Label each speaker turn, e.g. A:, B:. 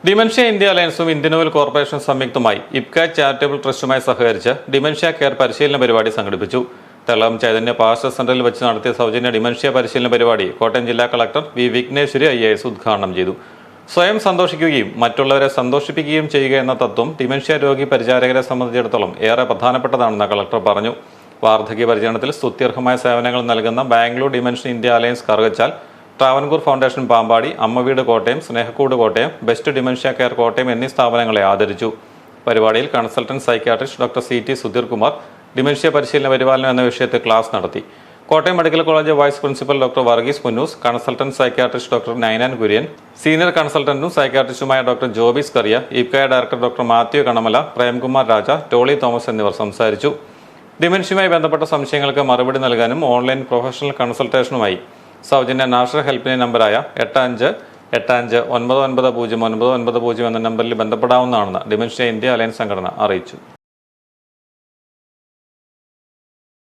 A: Dementia India അലയൻസും Indian oil corporation സംയുക്തമായി IPCA charitable ട്രസ്റ്റുമായി സഹകരിച്ച് ഡിമെൻഷ്യ കെയർ പരിശീലന പരിപാടി സംഘടിപ്പിച്ചു. തെള്ളം ചൈതന്യ പാസ്റ്റർ സെന്ററിൽ വെച്ച് നടത്തിയ സൗജന്യ ഡിമെൻഷ്യ പരിശീലന പരിപാടി കോട്ടയം ജില്ലാ കളക്ടർ വി വിഘ്നേശ്വരി IAS ഉദ്ഘാടനം ചെയ്തു. സ്വയം സന്തോഷിക്കുകയും മറ്റുള്ളവരെ സന്തോഷിപ്പിക്കുകയും ചെയ്യുക എന്ന തത്വം ഡിമെൻഷ്യ രോഗി പരിചാരകരെ സംബന്ധിച്ചിടത്തോളം ഏറെ പ്രധാനപ്പെട്ടതാണെന്ന് കളക്ടർ പറഞ്ഞു. വാർദ്ധക്യ പരിചരണത്തിൽ സ്തുത്യർഹമായ സേവനങ്ങൾ നൽകുന്ന Bangalore dementia India alliance Karukachal, Travancore foundation Pampady, Ammaveedu Kottayam, Snehakkoodu Kottayam, best dementia care Kottayam എന്നീ സ്ഥാപനങ്ങളെ ആദരിച്ചു. പരിപാടിയിൽ consultant psychiatrist doctor CT Sudheer Kumar dementia പരിശീലന പരിപാലനം എന്ന വിഷയത്തിൽ ക്ലാസ് നടത്തി. Kottayam medical college vice principal doctor Varghese Munnoos, consultant psychiatrist doctor Ninan Kurian, senior കൺസൾട്ടന്റും സൈക്യാട്രിസ്റ്റുമായ doctor Jobis Kariya, IPCA director doctor Mathew Kanamala, Premkumar Raja, Tolly Thomas എന്നിവർ സംസാരിച്ചു. ഡിമെൻഷ്യയുമായി ബന്ധപ്പെട്ട സംശയങ്ങൾക്ക് മറുപടി നൽകാനും ഓൺലൈൻ പ്രൊഫഷണൽ കൺസൾട്ടേഷനുമായി സൗജന്യ നാഷണൽ ഹെൽപ്പ് ലൈൻ നമ്പറായ 8585990990 എന്ന നമ്പറിൽ ബന്ധപ്പെടാവുന്നതാണെന്ന് ഡിമെൻഷ്യ ഇന്ത്യ അലയൻസ് സംഘടന അറിയിച്ചു.